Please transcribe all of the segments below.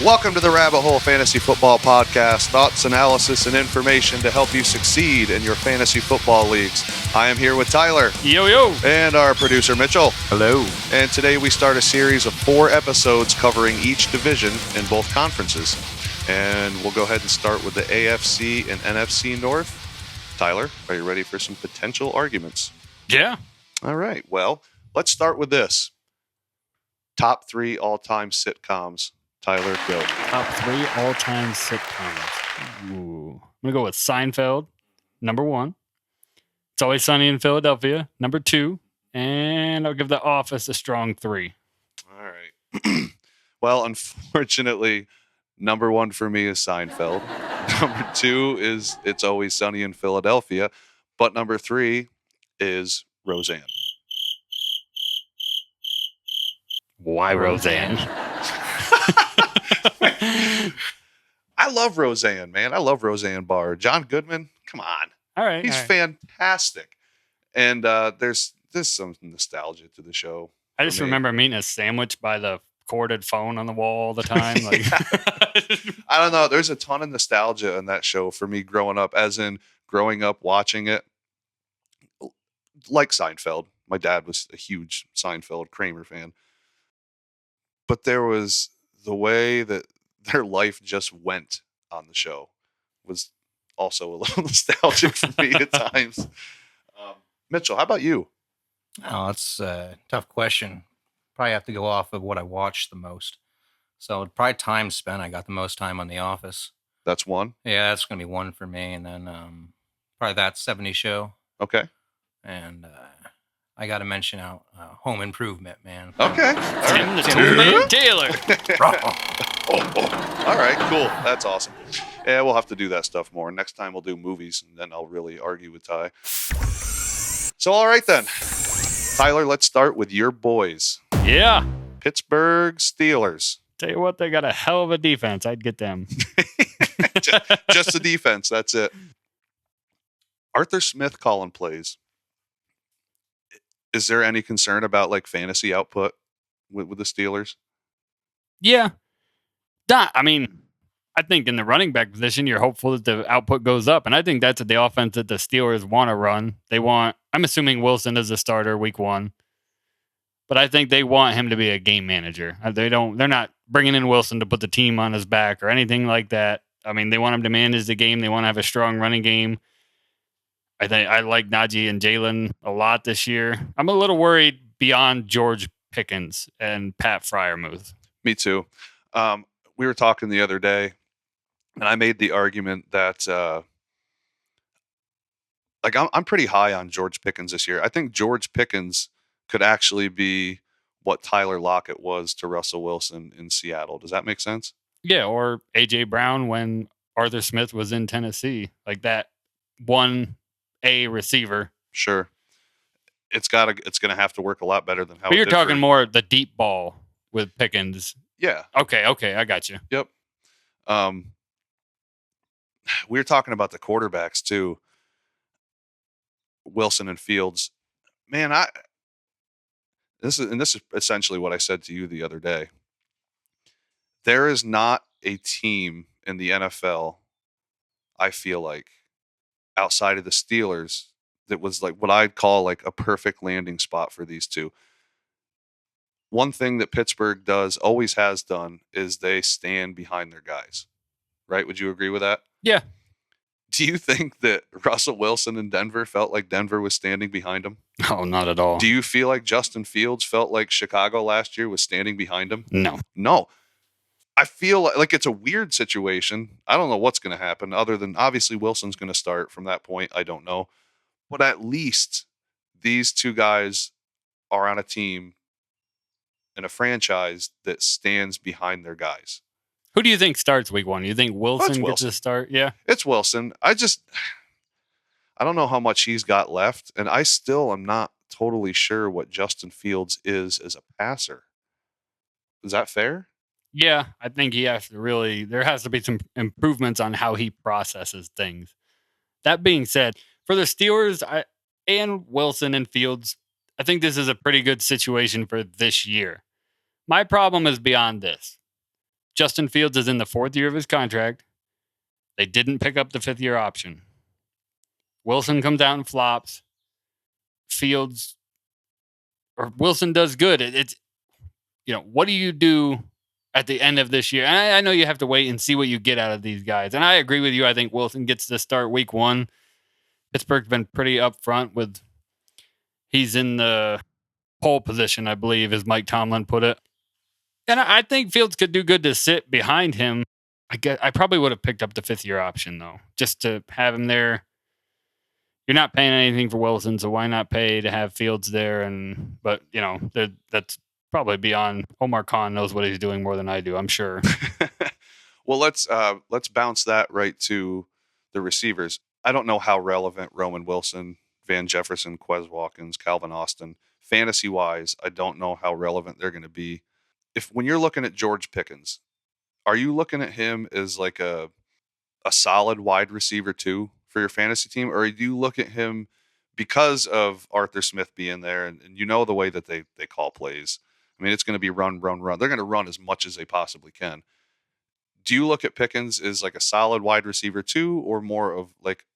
Welcome to the Rabbit Hole Fantasy Football Podcast. Thoughts, analysis, and information to help you succeed in your fantasy football leagues. I am here with Tyler. Yo, yo. And our producer, Mitchell. Hello. And today we start a series of 4 episodes covering each division in both conferences. And we'll go ahead and start with the AFC and NFC North. Tyler, are you ready for some potential arguments? Yeah. All right. Well, let's start with this. Top 3 all-time sitcoms. Tyler, go. Top 3 all-time sitcoms. Ooh. I'm going to go with Seinfeld, number 1. It's Always Sunny in Philadelphia, number 2. And I'll give The Office a strong 3. All right. Well, unfortunately, number 1 for me is Seinfeld. Number 2 is It's Always Sunny in Philadelphia. But number 3 is Roseanne. Why Roseanne? I love Roseanne, man. I love Roseanne Barr. John Goodman, come on. All right. He's fantastic. And there's some nostalgia to the show. I just remember eating a sandwich by the corded phone on the wall all the time. Like, I don't know. There's a ton of nostalgia in that show for me growing up, as in growing up watching it. Like Seinfeld. My dad was a huge Seinfeld Kramer fan. But there was the way that their life just went on the show was also a little nostalgic for me at times. Mitchell, how about you? Oh, it's a tough question. Probably have to go off of what I watched the most. So probably time spent. I got the most time on The Office. That's 1. Yeah, that's going to be 1 for me. And then probably That 70s Show. Okay. And I got to mention out Home Improvement, man. Okay. Tim the Toolman Taylor. All right, cool. That's awesome. Yeah, we'll have to do that stuff more. Next time we'll do movies, and then I'll really argue with Ty. So, all right then. Tyler, let's start with your boys. Yeah. Pittsburgh Steelers. Tell you what, they got a hell of a defense. I'd get them. Just the defense. That's it. Arthur Smith calling plays. Is there any concern about like fantasy output with the Steelers? Yeah. I think in the running back position, you're hopeful that the output goes up. And I think that's the offense that the Steelers want to run. I'm assuming Wilson is a starter week 1. But I think they want him to be a game manager. They're not bringing in Wilson to put the team on his back or anything like that. I mean, they want him to manage the game. They want to have a strong running game. I think I like Najee and Jalen a lot this year. I'm a little worried beyond George Pickens and Pat Freiermuth. Me too. We were talking the other day, and I made the argument that I'm pretty high on George Pickens this year. I think George Pickens could actually be what Tyler Lockett was to Russell Wilson in Seattle. Does that make sense? Yeah, or A.J. Brown when Arthur Smith was in Tennessee. Like that 1A receiver. Sure. It's going to have to work a lot better than how. But you're talking more the deep ball with Pickens. Yeah. Okay, I got you. Yep. We were talking about the quarterbacks too. Wilson and Fields. Man, this is essentially what I said to you the other day. There is not a team in the NFL, I feel like, outside of the Steelers, that was like what I'd call like a perfect landing spot for these two. One thing that Pittsburgh always has done, is they stand behind their guys. Right? Would you agree with that? Yeah. Do you think that Russell Wilson in Denver felt like Denver was standing behind him? No, not at all. Do you feel like Justin Fields felt like Chicago last year was standing behind him? No. I feel like it's a weird situation. I don't know what's going to happen other than obviously Wilson's going to start from that point. I don't know. But at least these two guys are on a team in a franchise that stands behind their guys. Who do you think starts week 1? You think Wilson gets a start? Yeah. It's Wilson. I don't know how much he's got left, and I still am not totally sure what Justin Fields is as a passer. Is that fair? Yeah, I think there has to be some improvements on how he processes things. That being said, for the Steelers and Wilson and Fields, I think this is a pretty good situation for this year. My problem is beyond this. Justin Fields is in the 4th year of his contract. They didn't pick up the 5th-year option. Wilson comes out and flops. Wilson does good. It's what do you do at the end of this year? And I know you have to wait and see what you get out of these guys. And I agree with you. I think Wilson gets to start week 1. Pittsburgh's been pretty upfront with he's in the pole position, I believe, as Mike Tomlin put it. And I think Fields could do good to sit behind him. I probably would have picked up the 5th-year option, though, just to have him there. You're not paying anything for Wilson, so why not pay to have Fields there? But that's probably beyond. Omar Khan knows what he's doing more than I do, I'm sure. Well, let's bounce that right to the receivers. I don't know how relevant Roman Wilson, Van Jefferson, Quez Watkins, Calvin Austin, fantasy-wise, I don't know how relevant they're going to be. When you're looking at George Pickens, are you looking at him as like a solid wide receiver too for your fantasy team? Or do you look at him because of Arthur Smith being there and the way that they call plays? I mean, it's going to be run, run, run. They're going to run as much as they possibly can. Do you look at Pickens as like a solid wide receiver 2 or more of like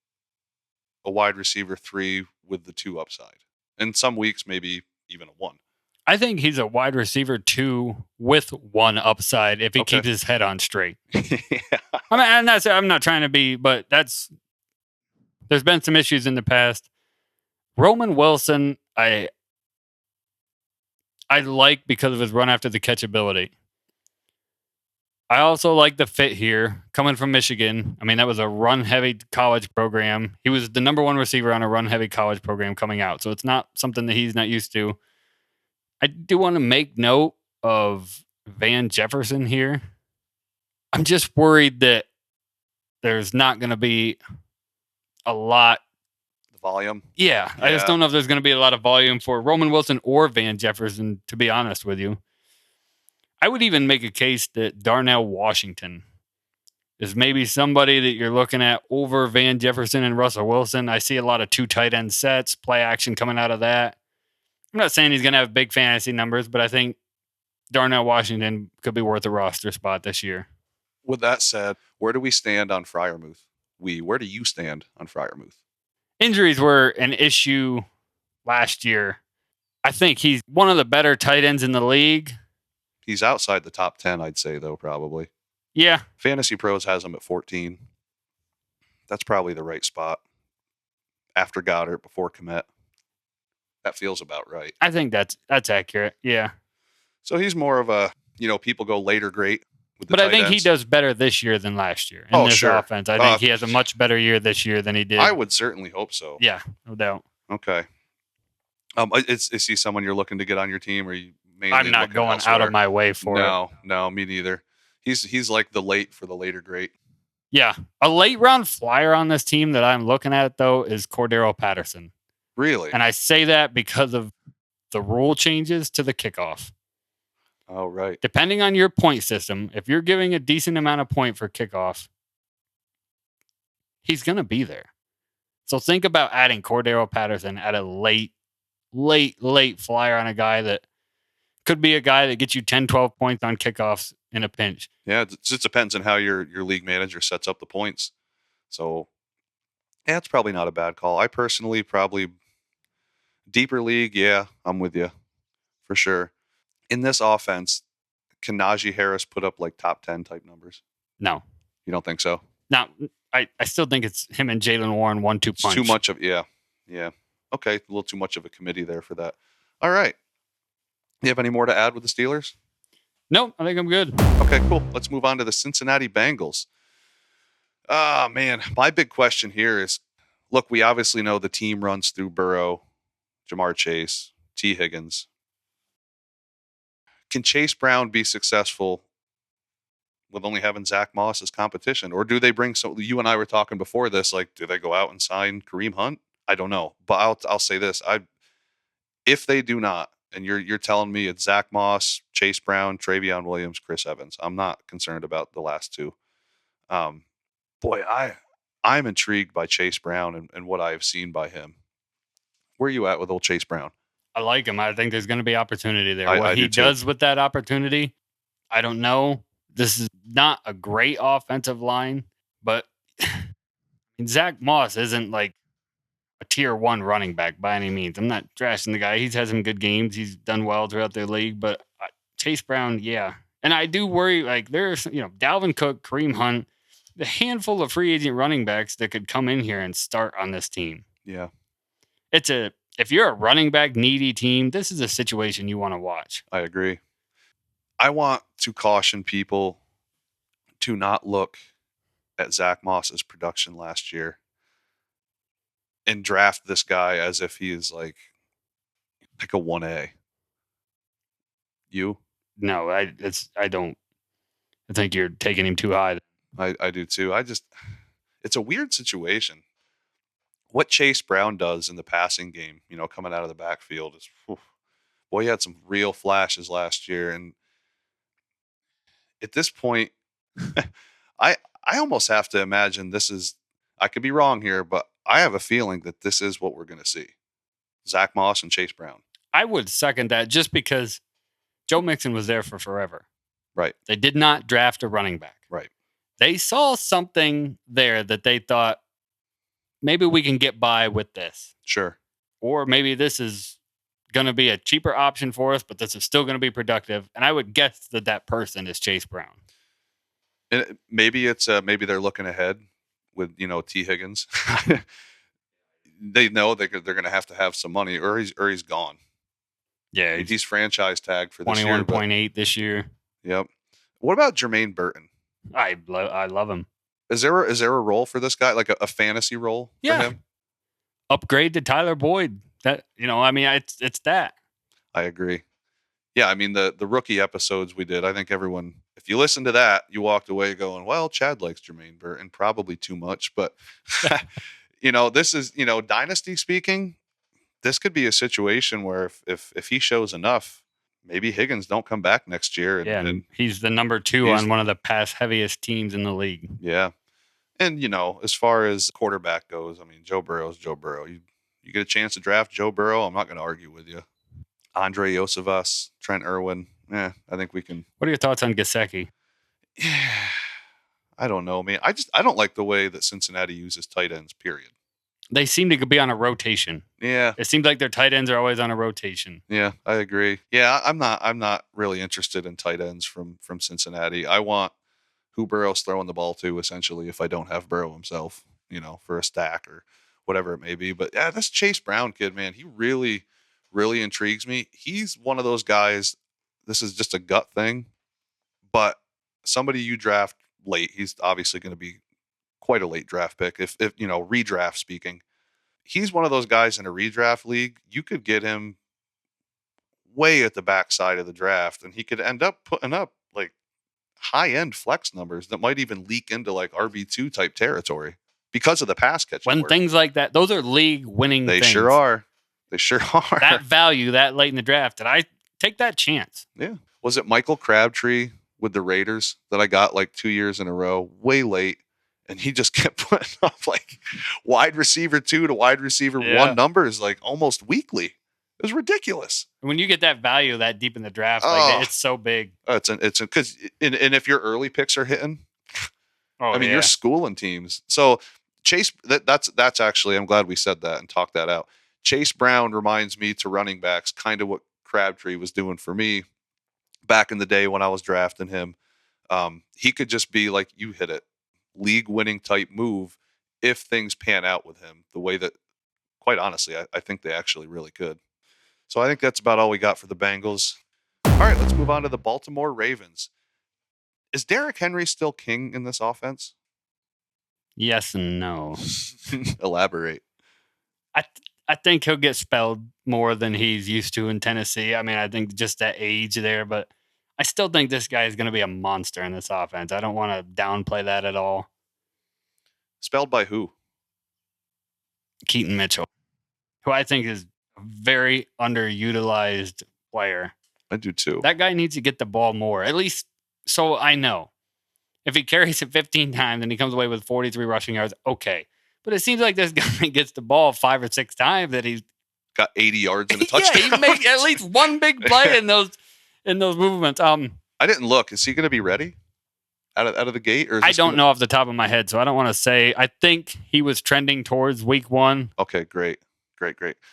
a wide receiver 3 with the 2 upside? In some weeks, maybe even a 1. I think he's a wide receiver 2 with 1 upside if he keeps his head on straight. Yeah. I mean, I'm not trying to be, but there's been some issues in the past. Roman Wilson, I like because of his run after the catch ability. I also like the fit here, coming from Michigan. I mean, that was a run-heavy college program. He was the number 1 receiver on a run-heavy college program coming out, so it's not something that he's not used to. I do want to make note of Van Jefferson here. I'm just worried that there's not going to be a lot. The volume? Yeah, I just don't know if there's going to be a lot of volume for Roman Wilson or Van Jefferson, to be honest with you. I would even make a case that Darnell Washington is maybe somebody that you're looking at over Van Jefferson and Russell Wilson. I see a lot of 2 tight end sets, play action coming out of that. I'm not saying he's going to have big fantasy numbers, but I think Darnell Washington could be worth a roster spot this year. With that said, where do we stand on Freiermuth? Where do you stand on Freiermuth? Injuries were an issue last year. I think he's one of the better tight ends in the league. He's outside the top 10, I'd say, though, probably. Yeah. Fantasy Pros has him at 14. That's probably the right spot. After Goddard, before Kmet. That feels about right. I think that's accurate. Yeah. So he's more of a, people go later great with the But I tight think ends. he does better this year than last year in this offense. I think he has a much better year this year than he did. I would certainly hope so. Yeah, no doubt. Okay. Is he someone you're looking to get on your team, or you mainly I'm not going elsewhere? out of my way for it. No, me neither. He's like the late for the later great. Yeah. A late round flyer on this team that I'm looking at, though, is Cordero Patterson. Really? And I say that because of the rule changes to the kickoff. Oh, right. Depending on your point system, if you're giving a decent amount of point for kickoff, he's going to be there. So think about adding Cordero Patterson at a late flyer on a guy that could be a guy that gets you 10, 12 points on kickoffs in a pinch. Yeah, it just depends on how your league manager sets up the points. So, yeah, it's probably not a bad call. I personally probably deeper league, yeah, I'm with you for sure. In this offense, can Najee Harris put up like top 10 type numbers? No. You don't think so? Now, I still think it's him and Jalen Warren 1-2 punch. It's too much of, yeah. Okay, a little too much of a committee there for that. All right. You have any more to add with the Steelers? Nope, I think I'm good. Okay, cool. Let's move on to the Cincinnati Bengals. Man, my big question here is, look, we obviously know the team runs through Burrow, Jamar Chase, T. Higgins. Can Chase Brown be successful with only having Zach Moss as competition? Or do they bring you and I were talking before this, like, do they go out and sign Kareem Hunt? I don't know. But I'll say this. If they do not, and you're telling me it's Zach Moss, Chase Brown, Travion Williams, Chris Evans, I'm not concerned about the last 2. Boy, I'm intrigued by Chase Brown and what I have seen by him. Where are you at with old Chase Brown? I like him. I think there's going to be opportunity there. I What he do too. does with that opportunity, I don't know. this is not a great offensive line, but Zach Moss isn't like a tier 1 running back by any means. I'm not trashing the guy. He's had some good games. He's done well throughout the league, but Chase Brown, yeah. And I do worry, like, there's, Dalvin Cook, Kareem Hunt, the handful of free agent running backs that could come in here and start on this team. Yeah. If you're a running back needy team, this is a situation you want to watch. I agree. I want to caution people to not look at Zach Moss's production last year and draft this guy as if he is like a 1A. You? No, I don't. I think you're taking him too high. I do too. It's a weird situation. What Chase Brown does in the passing game, coming out of the backfield is, boy, he had some real flashes last year. And at this point, I almost have to imagine I could be wrong here, but I have a feeling that this is what we're going to see. Zach Moss and Chase Brown. I would second that just because Joe Mixon was there for forever. Right. They did not draft a running back. Right. They saw something there that they thought, maybe we can get by with this. Sure. Or maybe this is going to be a cheaper option for us, but this is still going to be productive. And I would guess that person is Chase Brown. And maybe maybe they're looking ahead with, T. Higgins. They know they're going to have some money, or he's gone. Yeah, he's franchise tagged for this year. 21.8 this year. Yep. What about Jermaine Burton? I love him. Is there a role for this guy, like a fantasy role for him? Upgrade to Tyler Boyd. That it's that. I agree. Yeah, I mean the rookie episodes we did, I think everyone, if you listen to that, you walked away going, well, Chad likes Jermaine Burton, probably too much, but this is, dynasty speaking, this could be a situation where if he shows enough, maybe Higgins don't come back next year. And he's the number 2 on one of the pass heaviest teams in the league. Yeah. And, as far as quarterback goes, I mean, Joe Burrow is Joe Burrow. You get a chance to draft Joe Burrow, I'm not going to argue with you. Andre Iosivas, Trent Irwin. I think we can. What are your thoughts on Gesicki? Yeah, I don't know, man. I don't like the way that Cincinnati uses tight ends, period. They seem to be on a rotation. Yeah. It seems like their tight ends are always on a rotation. Yeah, I agree. Yeah, I'm not really interested in tight ends from Cincinnati. I want who Burrow's throwing the ball to, essentially, if I don't have Burrow himself, for a stack or whatever it may be. But yeah, this Chase Brown kid, man, he really, really intrigues me. He's one of those guys, this is just a gut thing, but somebody you draft late, he's obviously going to be quite a late draft pick. If redraft speaking, he's one of those guys in a redraft league. You could get him way at the backside of the draft, and he could end up putting up like high-end flex numbers that might even leak into like RB2 type territory because of the pass catch. When things like that, those are league winning things. They sure are. That value that late in the draft, and I take that chance. Yeah. Was it Michael Crabtree with the Raiders that I got like 2 years in a row, way late, and he just kept putting up like wide receiver 2 to wide receiver 1 numbers like almost weekly. It was ridiculous. When you get that value that deep in the draft, it's so big. It's because if your early picks are hitting, you're schooling teams. So Chase, that's actually, I'm glad we said that and talked that out. Chase Brown reminds me to running backs, kind of what Crabtree was doing for me back in the day when I was drafting him. He could just be like, you hit it, league winning type move if things pan out with him the way that, quite honestly, I think they actually really could. So I think that's about all we got for the Bengals. All right, let's move on to the Baltimore Ravens. Is Derrick Henry still king in this offense? Yes and no. Elaborate. I think he'll get spelled more than he's used to in Tennessee. I mean, I think just that age there, but I still think this guy is going to be a monster in this offense. I don't want to downplay that at all. Spelled by who? Keaton Mitchell, who I think is a very underutilized player. I do too. That guy needs to get the ball more, at least so I know. If he carries it 15 times and he comes away with 43 rushing yards, okay. But it seems like this guy gets the ball 5 or 6 times that he's got 80 yards and a touchdown. Yeah, he made at least one big play in those movements. I didn't look. Is he going to be ready? out of the gate? Or is I this don't know off the top of my head, so I don't want to say. I think he was trending towards week 1. Okay, great.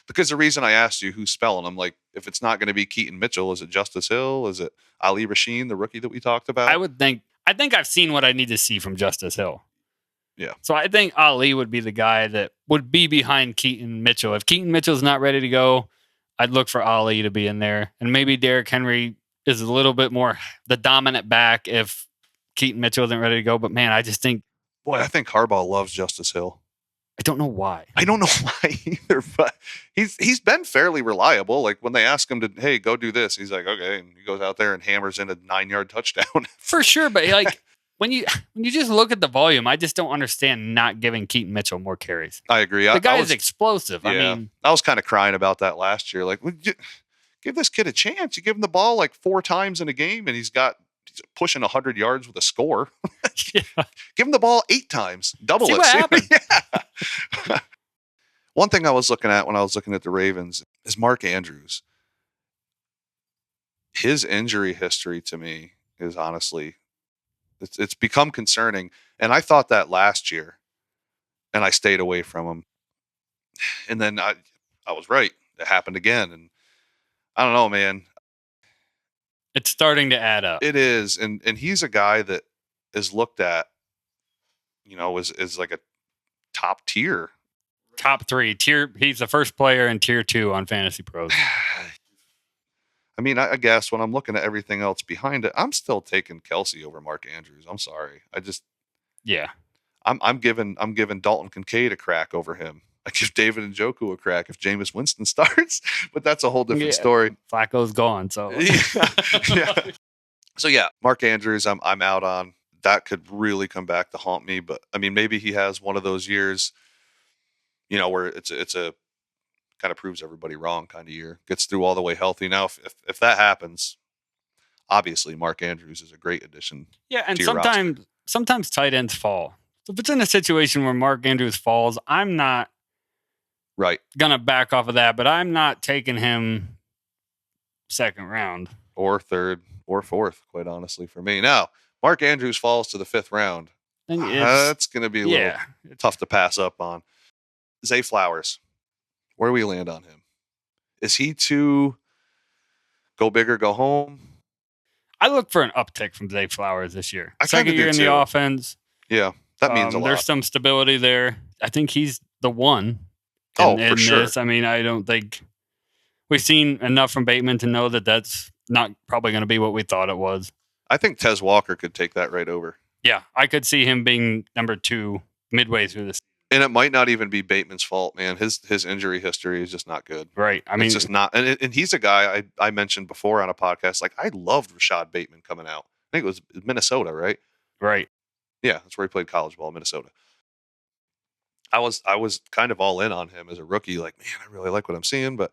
Because the reason I asked you who's spelling, I'm like, if it's not going to be Keaton Mitchell, is it Justice Hill? Is it Ali Rasheen, the rookie that we talked about? I think I've seen what I need to see from Justice Hill. Yeah. So I think Ali would be the guy that would be behind Keaton Mitchell. If Keaton Mitchell's not ready to go, I'd look for Ali to be in there. And maybe Derrick Henry is a little bit more the dominant back if Keaton Mitchell isn't ready to go. But man, I just think, I think Harbaugh loves Justice Hill. I don't know why. I don't know why either, but he's been fairly reliable. Like when they ask him to, hey, go do this, he's like, okay, and he goes out there and hammers in a 9-yard touchdown. For sure, but like when you just look at the volume, I just don't understand not giving Keaton Mitchell more carries. I agree. The guy is explosive. Yeah, I mean, I was kind of crying about that last year. Like, give this kid a chance. You give him the ball like 4 times in a game, and he's pushing 100 yards with a score. Yeah. Give him the ball 8 times. Double See it. what happens. Yeah. One thing I was looking at when I was looking at the Ravens is Mark Andrews. His injury history to me is honestly, it's become concerning. And I thought that last year, and I stayed away from him. And then I was right. It happened again. And I don't know, man. It's starting to add up. It is. And he's a guy that is looked at, is like a top tier. Top 3 tier. He's the first player in tier 2 on Fantasy Pros. I mean, I guess when I'm looking at everything else behind it, I'm still taking Kelsey over Mark Andrews. I'm sorry. Yeah. I'm giving Dalton Kincaid a crack over him. I give David Njoku a crack if Jameis Winston starts, but that's a whole different story. Flacco's gone, so yeah. So yeah, Mark Andrews, I'm out on. That could really come back to haunt me. But I mean, maybe he has one of those years, where it's a kind of proves everybody wrong kind of year. Gets through all the way healthy. Now, if that happens, obviously Mark Andrews is a great addition. Yeah, and to your sometimes tight ends fall. So if it's in a situation where Mark Andrews falls, I'm not gonna back off of that, but I'm not taking him 2nd round or 3rd or 4th, quite honestly, for me. Now, Mark Andrews falls to the 5th round. That's going to be a little tough to pass up on. Zay Flowers, where do we land on him? Is he too go big or go home? I look for an uptick from Zay Flowers this year. I 2nd year in the offense. Yeah, that means a lot. There's some stability there. I think he's the one. For sure. This. I mean, I don't think we've seen enough from Bateman to know that that's not probably going to be what we thought it was. I think Tez Walker could take that right over. Yeah, I could see him being number 2 midway through this. And it might not even be Bateman's fault, man. His injury history is just not good. Right. I mean, it's just not. And he's a guy I mentioned before on a podcast. Like, I loved Rashad Bateman coming out. I think it was Minnesota, right? Right. Yeah, that's where he played college ball, Minnesota. I was kind of all in on him as a rookie. Like, man, I really like what I'm seeing, but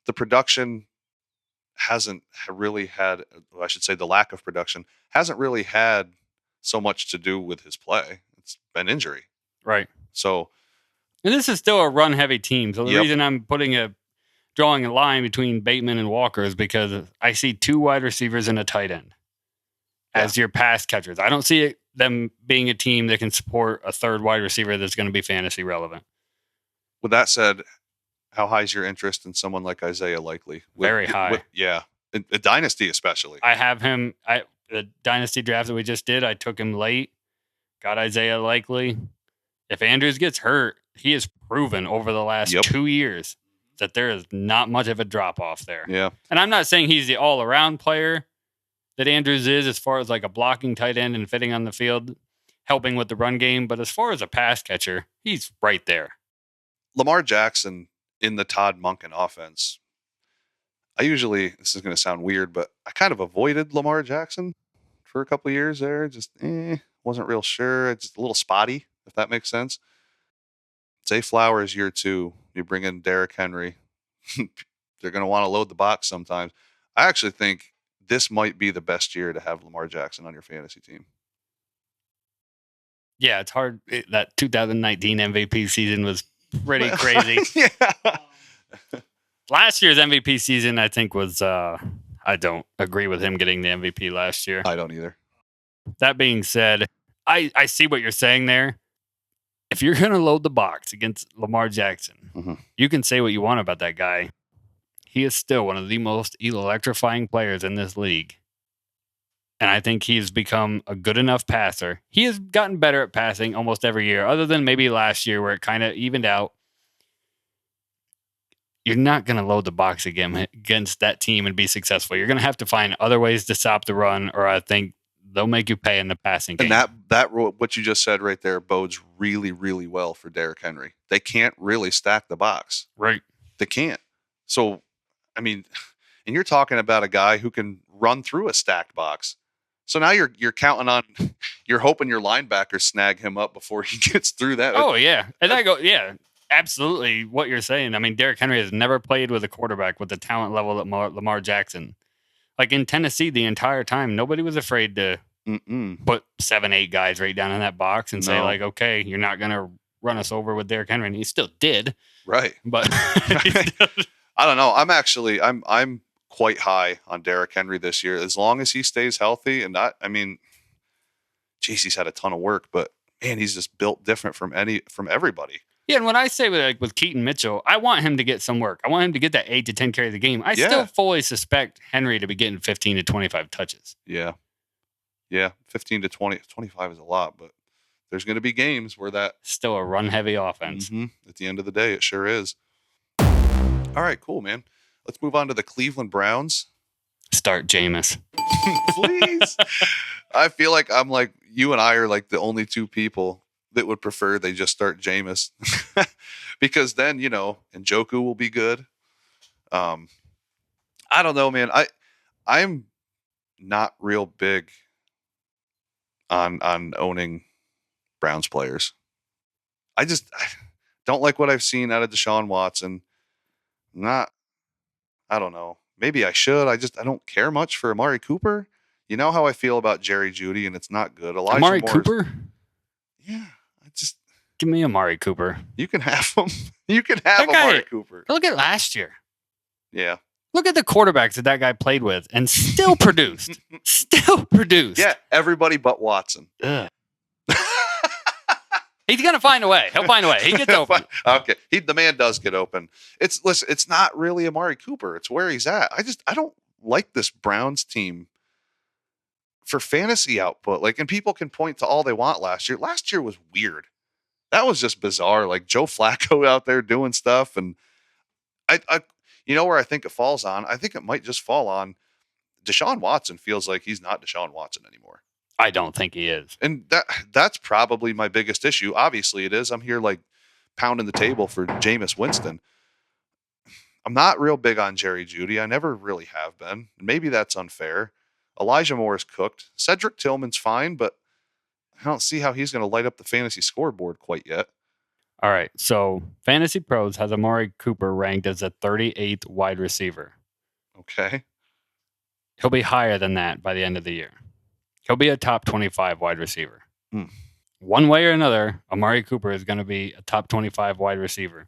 the production hasn't really had. I should say the lack of production hasn't really had so much to do with his play. It's been injury. Right. So, and this is still a run-heavy team. So the reason I'm drawing a line between Bateman and Walker is because I see 2 wide receivers and a tight end as your pass catchers. I don't see them being a team that can support a 3rd wide receiver that's going to be fantasy relevant. With that said, how high is your interest in someone like Isaiah Likely? Very high. A dynasty especially. I have him. The dynasty draft that we just did, I took him late. Got Isaiah Likely. If Andrews gets hurt, he has proven over the last 2 years that there is not much of a drop-off there. Yeah. And I'm not saying he's the all-around player that Andrews is as far as like a blocking tight end and fitting on the field, helping with the run game. But as far as a pass catcher, he's right there. Lamar Jackson in the Todd Monken offense. This is going to sound weird, but I kind of avoided Lamar Jackson for a couple of years there. Just wasn't real sure. It's just a little spotty, if that makes sense. Zay Flowers year 2, you bring in Derrick Henry. They're going to want to load the box sometimes. I actually think this might be the best year to have Lamar Jackson on your fantasy team. Yeah, it's hard. That 2019 MVP season was pretty crazy. Yeah. Last year's MVP season, I think, was I don't agree with him getting the MVP last year. I don't either. That being said, I see what you're saying there. If you're going to load the box against Lamar Jackson, you can say what you want about that guy. He is still one of the most electrifying players in this league. And I think he's become a good enough passer. He has gotten better at passing almost every year, other than maybe last year where it kind of evened out. You're not going to load the box against that team and be successful. You're going to have to find other ways to stop the run, or I think they'll make you pay in the passing game. And that what you just said right there bodes really, really well for Derrick Henry. They can't really stack the box. Right. They can't. So, I mean, and you're talking about a guy who can run through a stacked box. So now you're counting on, you're hoping your linebackers snag him up before he gets through that. Oh, yeah. And I go, yeah, absolutely what you're saying. I mean, Derrick Henry has never played with a quarterback with the talent level that Lamar Jackson. Like in Tennessee, the entire time, nobody was afraid to put 7-8 guys right down in that box and say, like, okay, you're not going to run us over with Derrick Henry. And he still did. Right. But I don't know. I'm quite high on Derrick Henry this year, as long as he stays healthy. And he's had a ton of work, but man, he's just built different from everybody. Yeah, and when I say with Keaton Mitchell, I want him to get some work. I want him to get that 8 to 10 carry of the game. I still fully suspect Henry to be getting 15 to 25 touches. Yeah. 15 to 20. 25 is a lot, but there's going to be games where that still a run-heavy offense. At the end of the day, it sure is. All right, cool, man. Let's move on to the Cleveland Browns. Start Jameis. Please. I feel like you and I are like the only two people that would prefer they just start Jameis. Because then, Njoku will be good. I don't know, man. I'm not real big on owning Browns players. I don't like what I've seen out of Deshaun Watson. I don't know. Maybe I should. I don't care much for Amari Cooper. You know how I feel about Jerry Jeudy, and it's not good. Amari Cooper? Yeah. Give me Amari Cooper. You can have him. You can have Amari Cooper. Look at last year. Yeah. Look at the quarterbacks that guy played with and still produced. Still produced. Yeah, everybody but Watson. Ugh. He's going to find a way. He'll find a way. He gets open. Okay. The man does get open. It's not really Amari Cooper. It's where he's at. I don't like this Browns team for fantasy output. And people can point to all they want last year. Last year was weird. That was just bizarre. Like Joe Flacco out there doing stuff. And you know where I think it falls on? I think it might just fall on Deshaun Watson. Feels like he's not Deshaun Watson anymore. I don't think he is. And that's probably my biggest issue. Obviously it is. I'm here pounding the table for Jameis Winston. I'm not real big on Jerry Jeudy. I never really have been. Maybe that's unfair. Elijah Moore is cooked. Cedric Tillman's fine, but I don't see how he's going to light up the fantasy scoreboard quite yet. All right. So Fantasy Pros has Amari Cooper ranked as a 38th wide receiver. Okay. He'll be higher than that by the end of the year. He'll be a top 25 wide receiver. One way or another, Amari Cooper is going to be a top 25 wide receiver,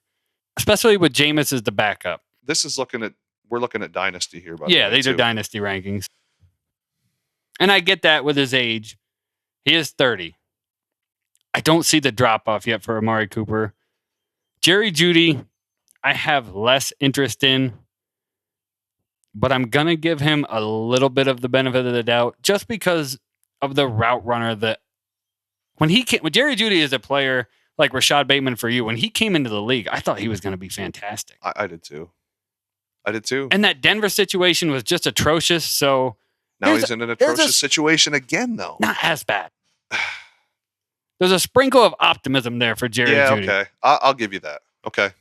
especially with Jameis as the backup. We're looking at dynasty here. Yeah, these are dynasty rankings. And I get that with his age. He is 30. I don't see the drop-off yet for Amari Cooper. Jerry Jeudy, I have less interest in, but I'm going to give him a little bit of the benefit of the doubt just because of the route runner that when Jerry Jeudy is a player like Rashad Bateman for you, when he came into the league, I thought he was going to be fantastic. I did too. And that Denver situation was just atrocious. So now he's in an atrocious situation again, though. Not as bad. There's a sprinkle of optimism there for Jerry Jeudy. Okay. I'll give you that. Okay.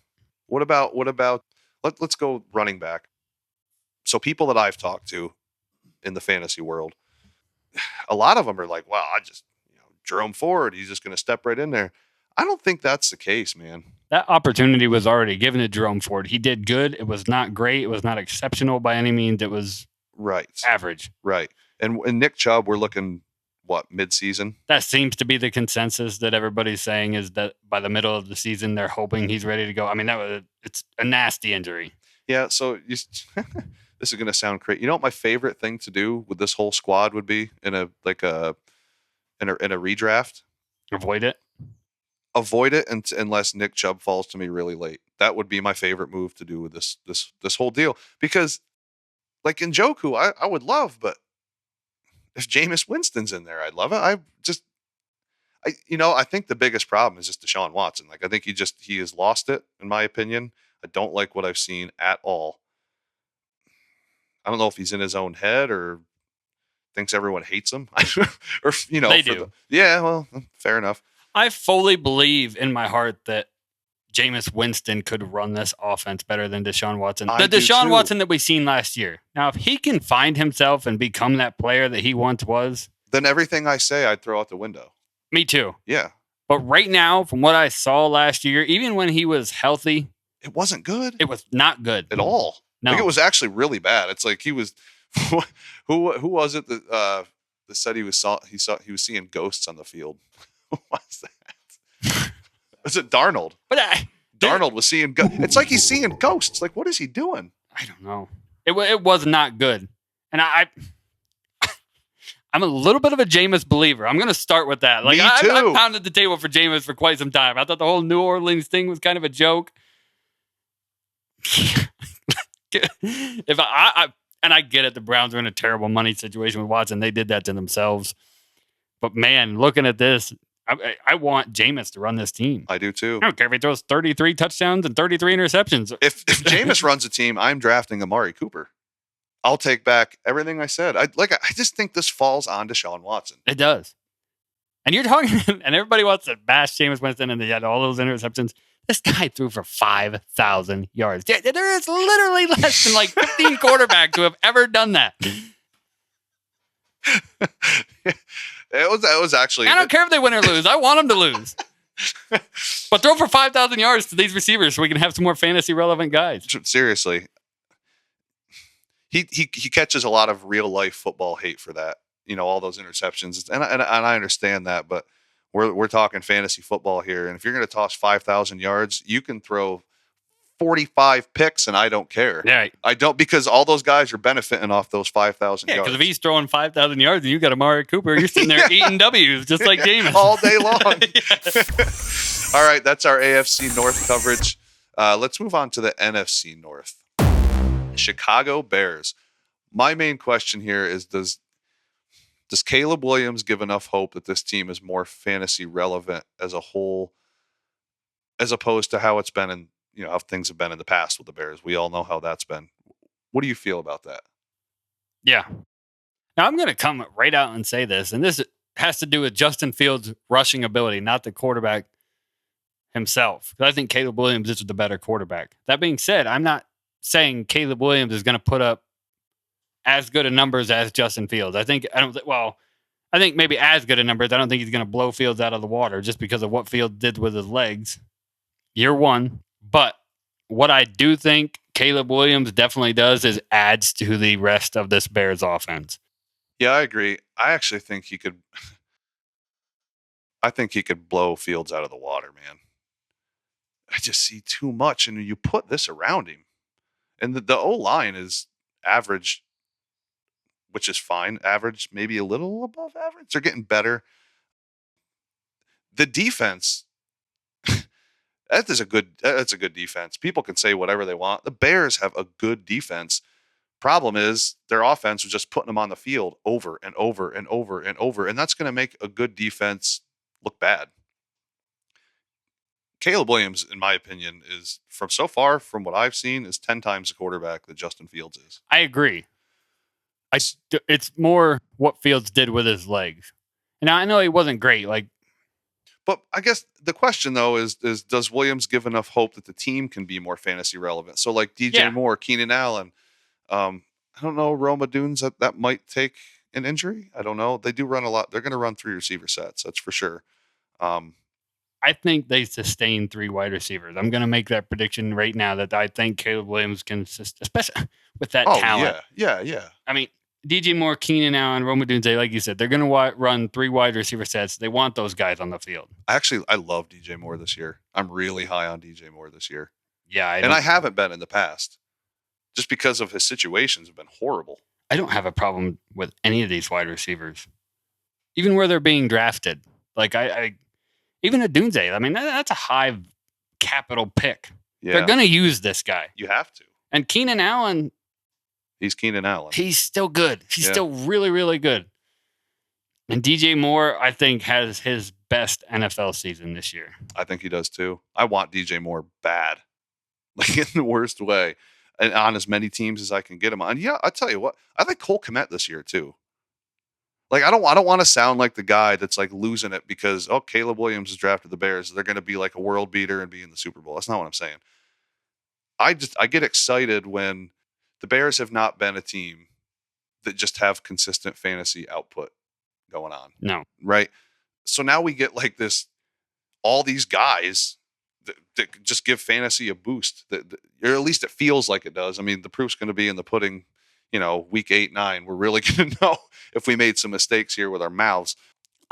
What about let's go running back. So people that I've talked to in the fantasy world, a lot of them are like, wow, Jerome Ford, he's just going to step right in there. I don't think that's the case, man. That opportunity was already given to Jerome Ford. He did good. It was not great. It was not exceptional by any means. It was average. Right. And Nick Chubb, we're looking, mid-season? That seems to be the consensus that everybody's saying is that by the middle of the season, they're hoping he's ready to go. I mean, it's a nasty injury. Yeah, so this is going to sound crazy. You know what my favorite thing to do with this whole squad would be in a in a redraft. Avoid it. Avoid it unless Nick Chubb falls to me really late. That would be my favorite move to do with this whole deal. Because like Njoku, I would love, but if Jameis Winston's in there, I'd love it. I think the biggest problem is just Deshaun Watson. Like I think he has lost it, in my opinion. I don't like what I've seen at all. I don't know if he's in his own head or thinks everyone hates him. Or They do. Yeah, well, fair enough. I fully believe in my heart that Jameis Winston could run this offense better than Deshaun Watson. The Deshaun Watson that we seen last year. Now, if he can find himself and become that player that he once was, then everything I say I'd throw out the window. Me too. Yeah. But right now, from what I saw last year, even when he was healthy, it wasn't good. It was not good at all. No. Like it was actually really bad. It's like he was who was it that said he was seeing ghosts on the field? Who was that? Was it Darnold? But Darnold was seeing it's like he's seeing ghosts. Like what is he doing? I don't know. It was not good. And I'm a little bit of a Jameis believer. I'm going to start with that. Like Me too. I pounded the table for Jameis for quite some time. I thought the whole New Orleans thing was kind of a joke. If I get it, the Browns are in a terrible money situation with Watson. They did that to themselves. But man, looking at this, I want Jameis to run this team. I do too. I don't care if he throws 33 touchdowns and 33 interceptions. If Jameis runs a team, I'm drafting Amari Cooper. I'll take back everything I said. I just think this falls on Deshaun Watson. It does. And you're talking, and everybody wants to bash Jameis Winston, and they had all those interceptions. This guy threw for 5,000 yards. There is literally less than like 15 quarterbacks who have ever done that. It was actually. I don't care if they win or lose. I want them to lose. But throw for 5,000 yards to these receivers so we can have some more fantasy relevant guys. Seriously. He catches a lot of real life football hate for that. All those interceptions. And I understand that, but we're talking fantasy football here. And if you're going to toss 5,000 yards, you can throw 45 picks and I don't care. Yeah. I don't, because all those guys are benefiting off those 5,000 yards. Because if he's throwing 5,000 yards and you got Amari Cooper, you're sitting there eating W's just like Jameis. All day long. All right, that's our AFC North coverage. Let's move on to the NFC North. Chicago Bears. My main question here is, does Caleb Williams give enough hope that this team is more fantasy relevant as a whole, as opposed to how it's been in, how things have been in the past with the Bears? We all know how that's been. What do you feel about that? Yeah. Now I'm going to come right out and say this, and this has to do with Justin Fields' rushing ability, not the quarterback himself. I think Caleb Williams is the better quarterback. That being said, I'm not saying Caleb Williams is going to put up as good a numbers as Justin Fields. I think maybe as good a numbers. I don't think he's going to blow Fields out of the water just because of what Fields did with his legs year one. But what I do think Caleb Williams definitely does is adds to the rest of this Bears offense. Yeah, I agree. I actually think he could. I think he could blow Fields out of the water, man. I just see too much, and you put this around him, and the O-line is average, which is fine. Average, maybe a little above average. They're getting better. The defense, that's a good defense. People can say whatever they want. The Bears have a good defense. Problem is their offense was just putting them on the field over and over and over and over, and that's going to make a good defense look bad. Caleb Williams, in my opinion, is from what I've seen, is 10 times the quarterback that Justin Fields is. I agree. It's more what Fields did with his legs. And I know he wasn't great. But I guess the question, though, is does Williams give enough hope that the team can be more fantasy relevant? So like DJ Moore, Keenan Allen, I don't know, Roma Dunes, that might take an injury. I don't know. They do run a lot. They're going to run 3 receiver sets. That's for sure. I think they sustain 3 wide receivers. I'm going to make that prediction right now that I think Caleb Williams can, especially with that talent. Yeah. I mean, DJ Moore, Keenan Allen, Roma Dunze, like you said, they're going to run 3 wide receiver sets. They want those guys on the field. I love DJ Moore this year. I'm really high on DJ Moore this year. Yeah. I haven't been in the past just because of his situations have been horrible. I don't have a problem with any of these wide receivers. even where they're being drafted. Like I even a Dunze. I mean, that's a high capital pick. Yeah. They're going to use this guy. You have to. And Keenan Allen, he's Keenan Allen. He's still good. He's still really, really good. And DJ Moore, I think, has his best NFL season this year. I think he does too. I want DJ Moore bad, like in the worst way, and on as many teams as I can get him on. Yeah, I tell you what, I think Cole Kmet this year too. Like I don't want to sound like the guy that's like losing it because Caleb Williams is drafted the Bears. They're going to be like a world beater and be in the Super Bowl. That's not what I'm saying. I get excited when the Bears have not been a team that just have consistent fantasy output going on. No. Right. So now we get like all these guys that just give fantasy a boost or at least it feels like it does. I mean, the proof's going to be in the pudding, week 8, 9, we're really going to know if we made some mistakes here with our mouths.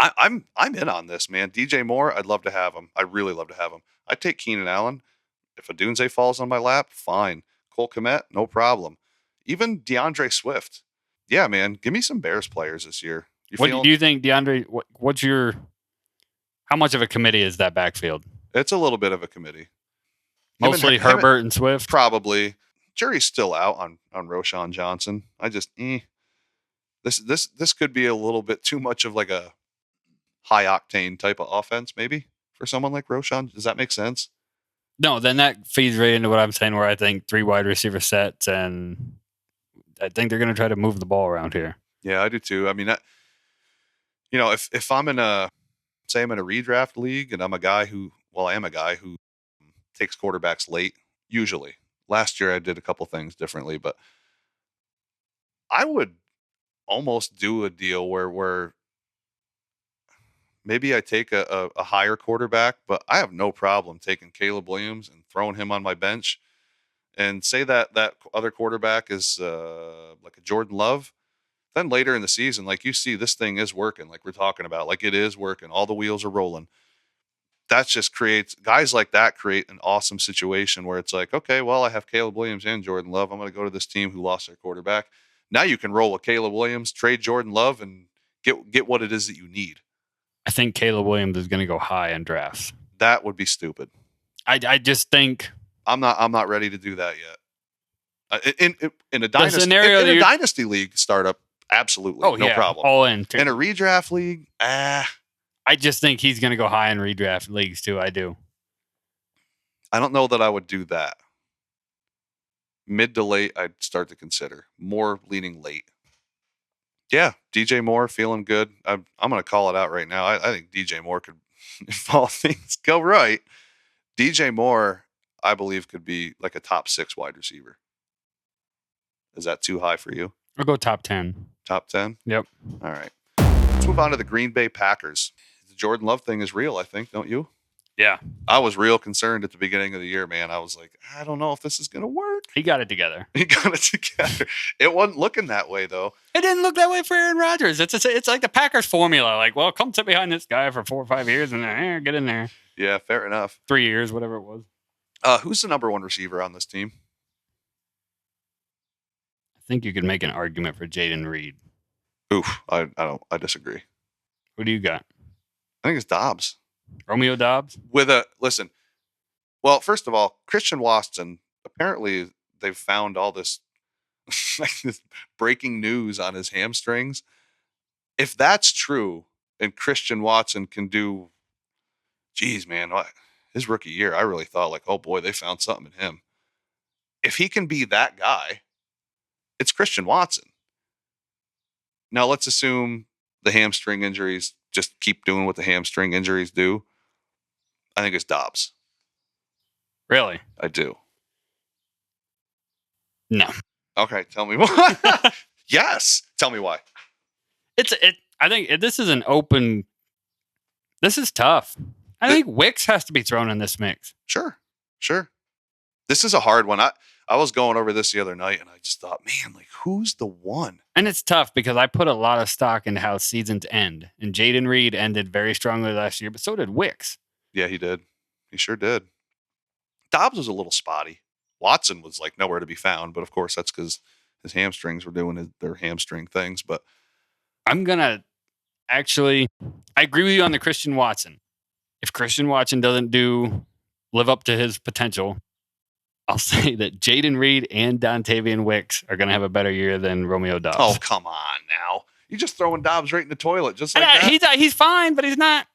I'm in on this, man. DJ Moore, I'd love to have him. I really love to have him. I'd take Keenan Allen. If a Dunze falls on my lap, fine. Cole Kmet, no problem. Even DeAndre Swift. Yeah, man. Give me some Bears players this year. Do you think DeAndre, how much of a committee is that backfield? It's a little bit of a committee. Mostly Herbert and Swift? Probably. Jury's still out on Roschon Johnson. I just, this could be a little bit too much of like a high octane type of offense, maybe for someone like Roschon. Does that make sense? No, then that feeds right into what I'm saying, where I think 3 wide receiver sets, and I think they're going to try to move the ball around here. Yeah, I do too. I mean, if I'm in a redraft league and I'm a guy who takes quarterbacks late, usually. Last year I did a couple things differently, but I would almost do a deal where maybe I take a higher quarterback, but I have no problem taking Caleb Williams and throwing him on my bench and say that other quarterback is like a Jordan Love. Then later in the season, like you see, this thing is working, like we're talking about, like it is working. All the wheels are rolling. That just creates guys like that create an awesome situation where it's like, okay, well, I have Caleb Williams and Jordan Love. I'm going to go to this team who lost their quarterback. Now you can roll with Caleb Williams, trade Jordan Love, and get what it is that you need. I think Caleb Williams is going to go high in drafts. That would be stupid. I just think I'm not ready to do that yet. In a dynasty league startup, absolutely, no problem. All in. In a redraft league, I just think he's going to go high in redraft leagues too. I do. I don't know that I would do that. Mid to late, I'd start to consider. More leaning late. Yeah, DJ Moore feeling good. I'm going to call it out right now. I think DJ Moore could, if all things go right, DJ Moore, I believe, could be like a top 6 wide receiver. Is that too high for you? I'll go top 10. Top 10? Yep. All right. Let's move on to the Green Bay Packers. The Jordan Love thing is real, I think, don't you? Yeah. I was real concerned at the beginning of the year, man. I was like, I don't know if this is going to work. He got it together. It wasn't looking that way, though. It didn't look that way for Aaron Rodgers. It's like the Packers formula. Like, well, come sit behind this guy for 4 or 5 years and get in there. Yeah, fair enough. 3 years, whatever it was. Who's the number 1 receiver on this team? I think you could make an argument for Jaden Reed. Oof, I disagree. Who do you got? I think it's Dobbs. Romeo Dobbs? Well, first of all, Christian Watson, apparently they've found all this, this breaking news on his hamstrings. If that's true, and Christian Watson can do, geez, man, his rookie year, I really thought like, oh boy, they found something in him. If he can be that guy, it's Christian Watson. Now let's assume the hamstring injuries just keep doing what the hamstring injuries do. I think it's Dobbs. Really? I do. No. Okay, tell me why. Yes, tell me why. I think this is an open. This is tough. I think Wicks has to be thrown in this mix. Sure. This is a hard one. I was going over this the other night, and I just thought, man, like, who's the one? And it's tough because I put a lot of stock into how seasons end. And Jaden Reed ended very strongly last year, but so did Wicks. Yeah, he did. He sure did. Dobbs was a little spotty. Watson was like nowhere to be found, but of course that's because his hamstrings were doing their hamstring things. But I'm gonna Actually, I agree with you on the Christian Watson. If Christian Watson doesn't live up to his potential, I'll say that Jaden Reed and Dontavian Wicks are going to have a better year than Romeo Doubs. Oh, come on now. You're just throwing Dobbs right in the toilet, just like that. He's fine, but he's not.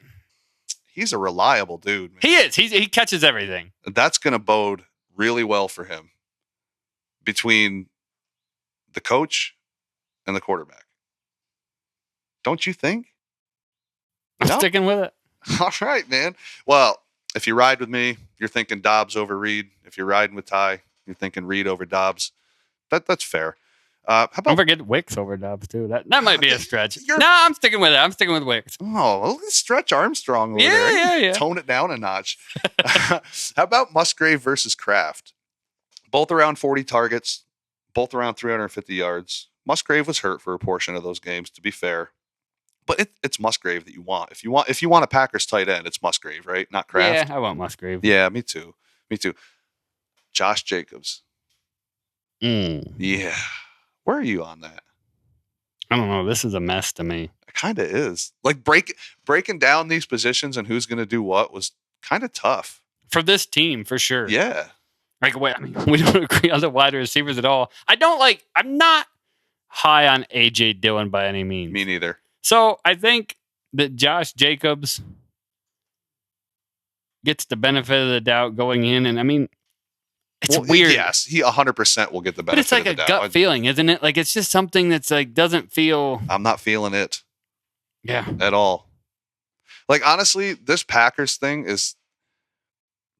He's a reliable dude, man. He is. He catches everything. That's going to bode really well for him between the coach and the quarterback. Don't you think? I'm sticking with it. All right, man. Well, if you ride with me, you're thinking Dobbs over Reed. If you're riding with Ty, you're thinking Reed over Dobbs. That's fair. How about, don't forget Wicks over Dobbs too. That might be a stretch. No, I'm sticking with it. I'm sticking with Wicks. Oh, well, stretch Armstrong over there. Yeah. Tone it down a notch. How about Musgrave versus Kraft? Both around 40 targets, both around 350 yards. Musgrave was hurt for a portion of those games, to be fair. But it's Musgrave that you want. If you want a Packers tight end, it's Musgrave, right? Not Kraft. Yeah, I want Musgrave. Yeah, me too. Josh Jacobs. Yeah. Where are you on that? I don't know. This is a mess to me. It kind of is. Like breaking down these positions and who's going to do what was kind of tough. For this team, for sure. Yeah. Like, we don't agree on the wide receivers at all. I'm not high on A.J. Dillon by any means. Me neither. So I think that Josh Jacobs gets the benefit of the doubt going in. And I mean, it's weird. Yes, he 100% will get the benefit. But it's like of the a doubt. gut feeling, isn't it? Like it's just something that's like doesn't feel. I'm not feeling it. Yeah. At all. Like honestly, this Packers thing is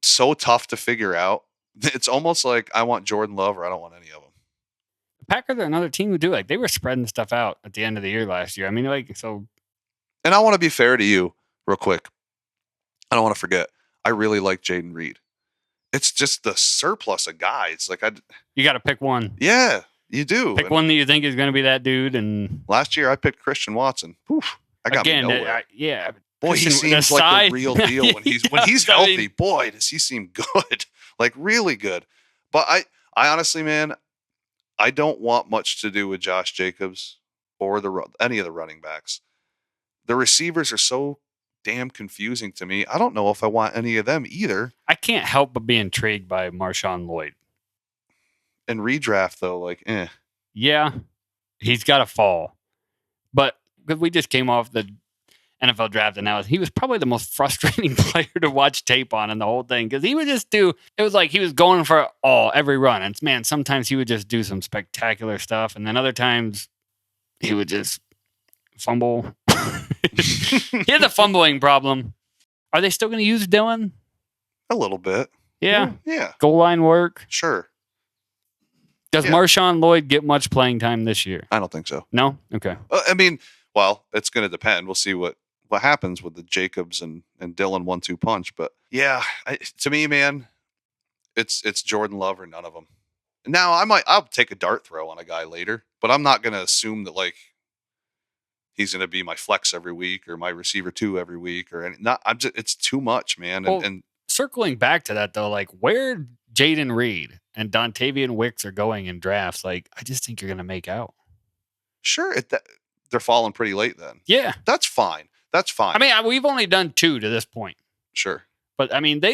so tough to figure out. It's almost like I want Jordan Love or I don't want any of them. Packers are another team who do they were spreading stuff out at the end of the year last year. I mean, And I want to be fair to you real quick. I don't want to forget. I really like Jaden Reed. It's just the surplus of guys. Like you got to pick one. Yeah, you do. Pick one that you think is going to be that dude. And last year I picked Christian Watson. Oof, I got me nowhere. Yeah. Boy, he seems like the real deal when he's healthy. Boy, does he seem good. Like really good. But I honestly, man, I don't want much to do with Josh Jacobs or any of the running backs. The receivers are so damn confusing to me. I don't know if I want any of them either. I can't help but be intrigued by Marshawn Lloyd. And redraft though, Yeah, he's got to fall. But because we just came off the NFL draft analysis, he was probably the most frustrating player to watch tape on in the whole thing because he would just it was like he was going for every run. And man, sometimes he would just do some spectacular stuff. And then other times he would just fumble. He has a fumbling problem. Are they still going to use Dylan? A little bit. Yeah. Yeah. Goal line work. Sure. Does Marshawn Lloyd get much playing time this year? I don't think so. No? Okay. I mean, well, it's going to depend. We'll see what happens with the Jacobs and Dylan 1-2 punch. But yeah, to me, man, it's Jordan Love or none of them. Now I'll take a dart throw on a guy later, but I'm not going to assume that like he's going to be my flex every week or my receiver 2 every week or it's too much, man. Well, and circling back to that though, like where Jaden Reed and Dontavian Wicks are going in drafts, like I just think you're going to make out. Sure. They're falling pretty late then. Yeah. That's fine. I mean, we've only done 2 to this point. Sure. But I mean,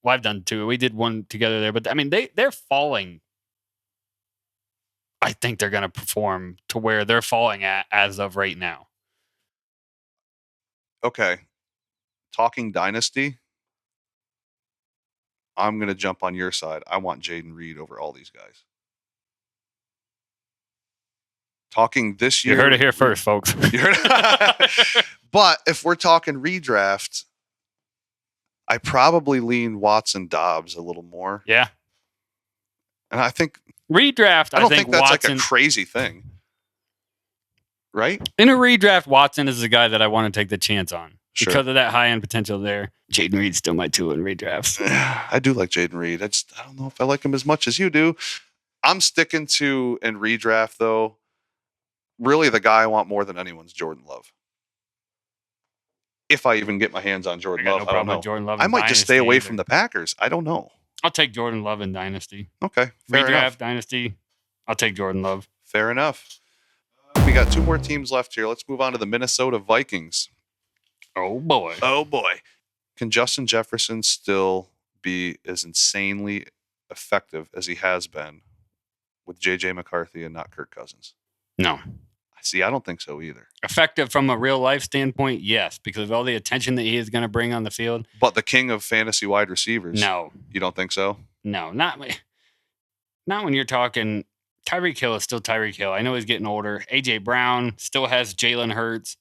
I've done 2. We did 1 together there, but I mean, they're falling. I think they're going to perform to where they're falling at as of right now. Okay. Talking dynasty, I'm going to jump on your side. I want Jaden Reed over all these guys. Talking this year. You heard it here first, folks. But if we're talking redraft, I probably lean Watson Dobbs a little more. Yeah. And I think redraft, I don't think that's Watson, like a crazy thing. Right? In a redraft, Watson is the guy that I want to take the chance on. Sure. Because of that high end potential there. Jaden Reed's still my 2 in redrafts. I do like Jaden Reed. I don't know if I like him as much as you do. I'm sticking to in redraft though. Really, the guy I want more than anyone's Jordan Love. If I even get my hands on Jordan Love, no problem with Jordan Love. I might just stay away from the Packers. I don't know. I'll take Jordan Love in Dynasty. Okay, Redraft Dynasty. I'll take Jordan Love. Fair enough. We got two more teams left here. Let's move on to the Minnesota Vikings. Oh, boy. Oh, boy. Can Justin Jefferson still be as insanely effective as he has been with J.J. McCarthy and not Kirk Cousins? No. See, I don't think so either. Effective from a real life standpoint, yes, because of all the attention that he is going to bring on the field. But the king of fantasy wide receivers? No. You don't think so? No, not when you're talking. Tyreek Hill is still Tyreek Hill. I know he's getting older. A.J. Brown still has Jalen Hurts.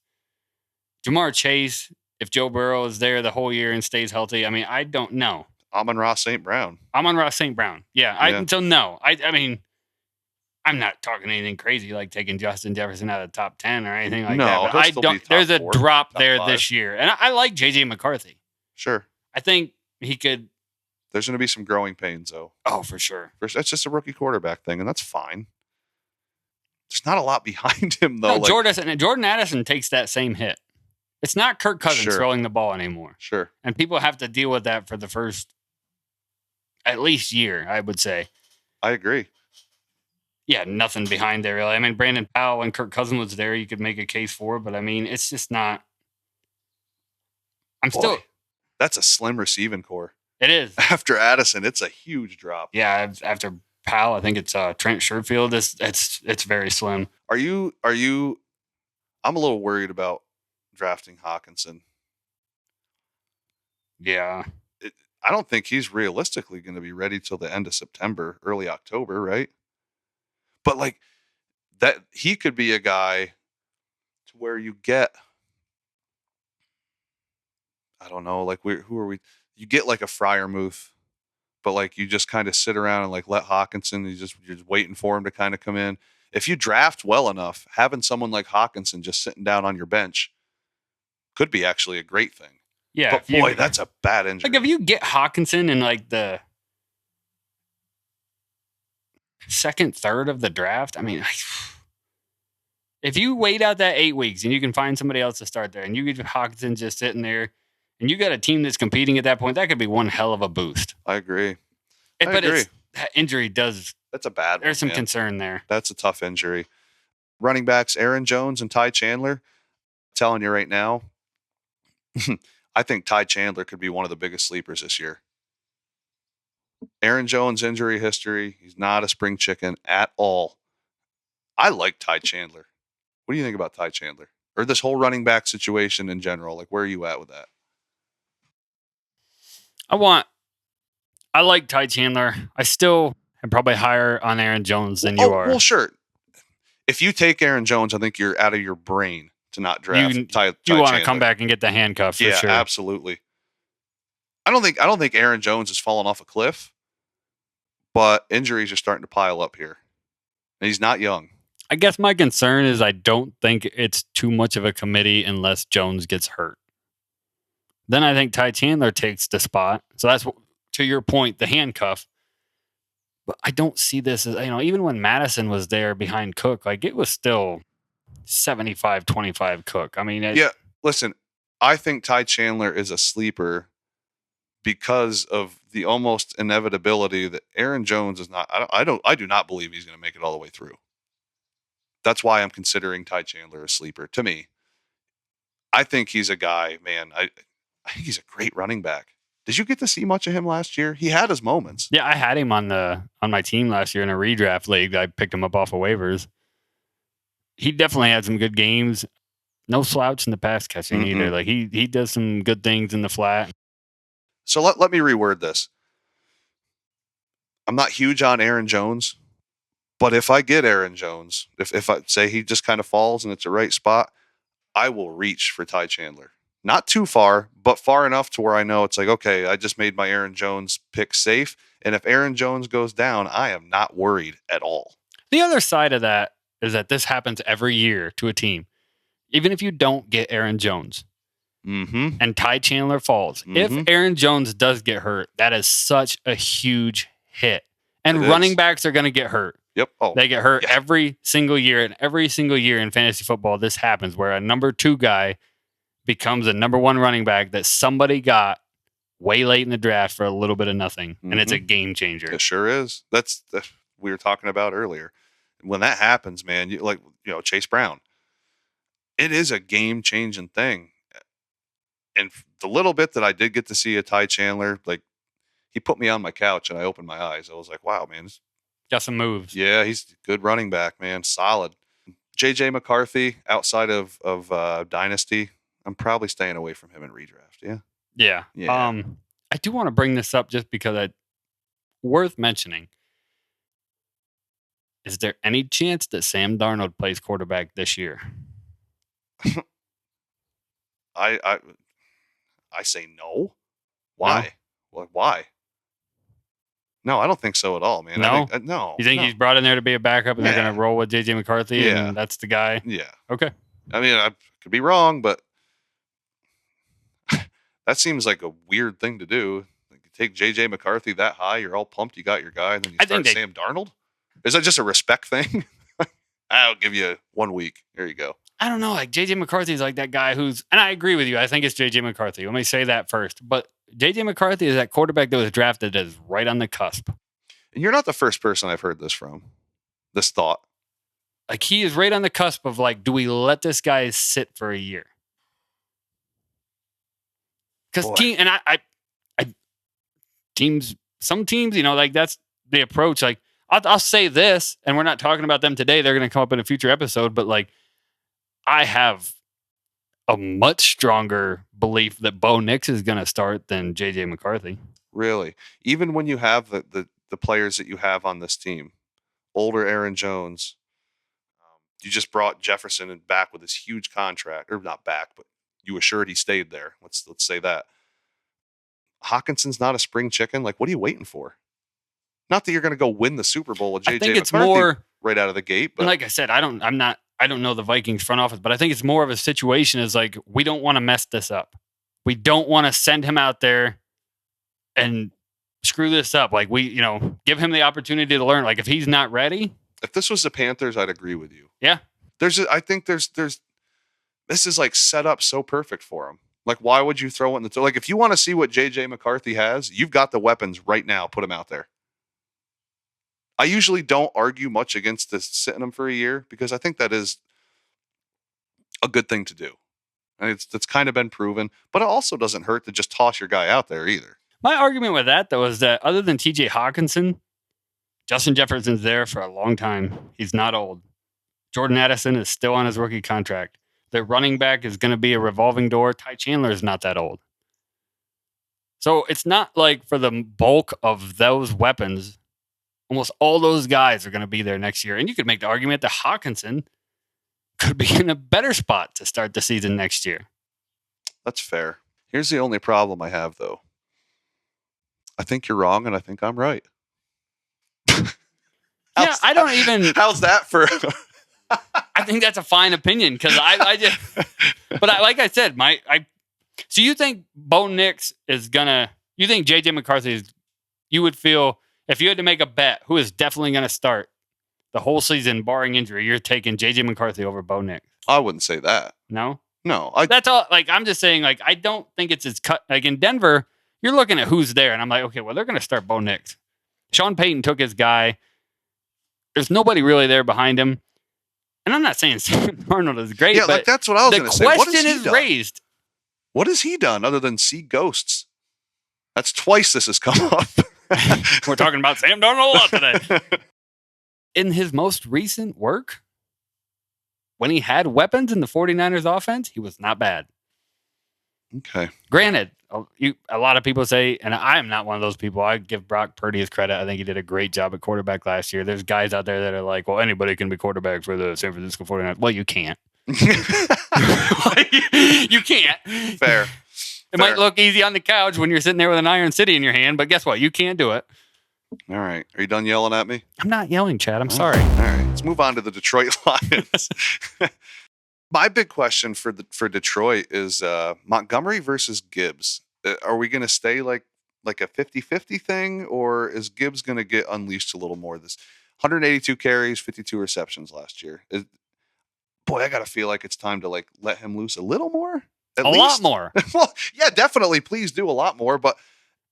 Jamar Chase, if Joe Burrow is there the whole year and stays healthy, I mean, I don't know. Amon-Ra St. Brown. Amon-Ra St. Brown. Yeah. So no. I mean, I'm not talking anything crazy like taking Justin Jefferson out of the top 10 or anything like that. But I don't. There's a drop there this year. And I like J.J. McCarthy. Sure. I think he could. There's going to be some growing pains, though. Oh, for sure. That's just a rookie quarterback thing, and that's fine. There's not a lot behind him, though. No, Jordan Addison takes that same hit. It's not Kirk Cousins throwing the ball anymore. Sure. And people have to deal with that for the first, at least year, I would say. I agree. Yeah, nothing behind there, really. I mean, Brandon Powell and Kirk Cousins was there. You could make a case for, but I mean, it's just not. That's a slim receiving core. It is. After Addison, it's a huge drop. Yeah, after Powell, I think it's Trent Sherfield. It's very slim. Are you? I'm a little worried about drafting Hawkinson. Yeah. I don't think he's realistically going to be ready till the end of September, early October, right? But like that, he could be a guy to where you get. I don't know, like who are we? You get like a Freiermuth, but like you just kind of sit around and like let Hawkinson. You're just waiting for him to kind of come in. If you draft well enough, having someone like Hawkinson just sitting down on your bench could be actually a great thing. Yeah, but boy, that's a bad injury. Like if you get Hawkinson in like the second, third of the draft, I mean, if you wait out that 8 weeks and you can find somebody else to start there, and you get Hawkinson just sitting there. And you got a team that's competing at that point, that could be one hell of a boost. I agree. But that injury does. That's a bad one. There's some concern there. That's a tough injury. Running backs, Aaron Jones and Ty Chandler. I'm telling you right now, I think Ty Chandler could be one of the biggest sleepers this year. Aaron Jones' injury history, he's not a spring chicken at all. I like Ty Chandler. What do you think about Ty Chandler? Or this whole running back situation in general? Like, where are you at with that? I like Ty Chandler. I still am probably higher on Aaron Jones than you are. Well, sure. If you take Aaron Jones, I think you're out of your brain to not draft Ty Chandler. You want to come back and get the handcuff for sure. Yeah, absolutely. I don't think Aaron Jones has fallen off a cliff, but injuries are starting to pile up here. And he's not young. I guess my concern is I don't think it's too much of a committee unless Jones gets hurt. Then I think Ty Chandler takes the spot. So that's, to your point, the handcuff. But I don't see this as, even when Madison was there behind Cook, like it was still 75-25 Cook. I mean, listen, I think Ty Chandler is a sleeper because of the almost inevitability that Aaron Jones is not. I do not believe he's going to make it all the way through. That's why I'm considering Ty Chandler a sleeper. To me, I think he's a guy, man. I think he's a great running back. Did you get to see much of him last year? He had his moments. Yeah, I had him on my team last year in a redraft league. I picked him up off of waivers. He definitely had some good games. No slouch in the pass catching either. Like he does some good things in the flat. So let me reword this. I'm not huge on Aaron Jones, but if I get Aaron Jones, if I say he just kind of falls and it's the right spot, I will reach for Ty Chandler. Not too far, but far enough to where I know it's like, okay, I just made my Aaron Jones pick safe. And if Aaron Jones goes down, I am not worried at all. The other side of that is that this happens every year to a team. Even if you don't get Aaron Jones and Ty Chandler falls, if Aaron Jones does get hurt, that is such a huge hit. And running backs are going to get hurt. Yep. They get hurt every single year. And every single year in fantasy football, this happens where a number 2 guy becomes a number 1 running back that somebody got way late in the draft for a little bit of nothing. And it's a game changer. It sure is. That's we were talking about earlier. when that happens, man, Chase Brown, it is a game-changing thing. And the little bit that I did get to see of Ty Chandler, like, he put me on my couch and I opened my eyes. I was like, wow, man. Got some moves. Yeah, he's a good running back, man. Solid. J.J. McCarthy, outside of Dynasty, I'm probably staying away from him in redraft. Yeah. Yeah. I do want to bring this up just because worth mentioning. Is there any chance that Sam Darnold plays quarterback this year? I say no. Why? Well, why? No, I don't think so at all, man. No? No. You think he's brought in there to be a backup and they're going to roll with J.J. McCarthy and that's the guy? Yeah. Okay. I mean, I could be wrong, but that seems like a weird thing to do. Like, you take J.J. McCarthy that high, you're all pumped, you got your guy, and then you start Sam Darnold? Is that just a respect thing? I'll give you 1 week. There you go. I don't know. Like, J.J. McCarthy is like that guy and I agree with you. I think it's J.J. McCarthy. Let me say that first. But J.J. McCarthy is that quarterback that was drafted as right on the cusp. And you're not the first person I've heard this from, this thought. Like, he is right on the cusp of, like, do we let this guy sit for a year? Because some teams, like, that's the approach. Like, I'll say this, and we're not talking about them today. They're going to come up in a future episode, but, like, I have a much stronger belief that Bo Nix is going to start than J.J. McCarthy. Really? Even when you have the players that you have on this team, older Aaron Jones, you just brought Jefferson back with this huge contract, or not back, but you assured he stayed there. Let's say that. Hawkinson's not a spring chicken. Like, what are you waiting for? Not that you're going to go win the Super Bowl with J.J. McCarthy right out of the gate. But like I said, I don't know the Vikings front office, but I think it's more of a situation as like, we don't want to mess this up. We don't want to send him out there and screw this up. Like, we, give him the opportunity to learn. Like, if he's not ready. If this was the Panthers, I'd agree with you. Yeah. I think this is like set up so perfect for him. Like, why would you throw it in like, if you want to see what J.J. McCarthy has, you've got the weapons right now. Put him out there. I usually don't argue much against this sitting him for a year because I think that is a good thing to do. And it's kind of been proven, but it also doesn't hurt to just toss your guy out there either. My argument with that, though, is that other than TJ Hawkinson, Justin Jefferson's there for a long time. He's not old. Jordan Addison is still on his rookie contract. Their running back is going to be a revolving door. Ty Chandler is not that old. So it's not like for the bulk of those weapons, almost all those guys are going to be there next year. And you could make the argument that Hawkinson could be in a better spot to start the season next year. That's fair. Here's the only problem I have, though. I think you're wrong, and I think I'm right. I don't even... How's that for... I think that's a fine opinion, because I just... But like I said, so you think Bo Nix is going to... You think J.J. McCarthy is... You would feel... If you had to make a bet, who is definitely going to start the whole season, barring injury, you're taking J.J. McCarthy over Bo Nix. I wouldn't say that. No? No. That's all. Like, I'm just saying, like, I don't think it's as cut. Like, in Denver, you're looking at who's there, and I'm like, okay, well, they're going to start Bo Nix. Sean Payton took his guy. There's nobody really there behind him. And I'm not saying Sam Darnold is great, but like that's what I was going to say. The question is raised. What has he done other than see ghosts? That's twice this has come up. We're talking about Sam Darnold a lot today. In his most recent work, when he had weapons in the 49ers offense, he was not bad. Okay. Granted, a lot of people say, and I am not one of those people, I give Brock Purdy his credit. I think he did a great job at quarterback last year. There's guys out there that are like, well, anybody can be quarterback for the San Francisco 49ers. Well, you can't. You can't. Fair. It might look easy on the couch when you're sitting there with an Iron City in your hand, but guess what? You can't do it. All right. Are you done yelling at me? I'm not yelling, Chad. I'm sorry. All right. Let's move on to the Detroit Lions. My big question for Detroit is Montgomery versus Gibbs. Are we going to stay like a 50-50 thing, or is Gibbs going to get unleashed a little more? This 182 carries, 52 receptions last year. Boy, I got to feel like it's time to like let him loose a little more. A lot more. Well, yeah, definitely. Please do a lot more. But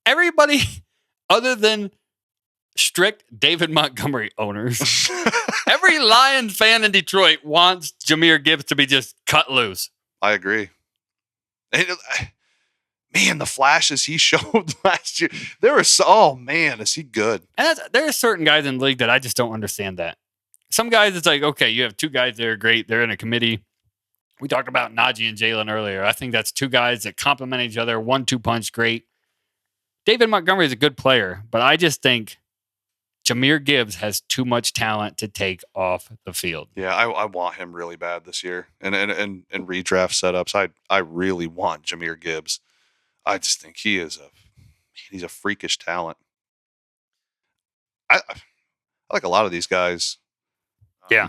everybody, other than strict David Montgomery owners, Every Lions fan in Detroit wants Jahmyr Gibbs to be just cut loose. I agree. And, man, the flashes he showed last year. Oh, man, is he good? And there are certain guys in the league that I just don't understand that. Some guys, it's like, okay, you have two guys that are great. They're in a committee. We talked about Najee and Jalen earlier. I think that's two guys that complement each other. 1-2 punch, great. David Montgomery is a good player, but I just think Jahmyr Gibbs has too much talent to take off the field. Yeah, I want him really bad this year. And redraft setups, I really want Jahmyr Gibbs. I just think he's a freakish talent. I like a lot of these guys. Yeah.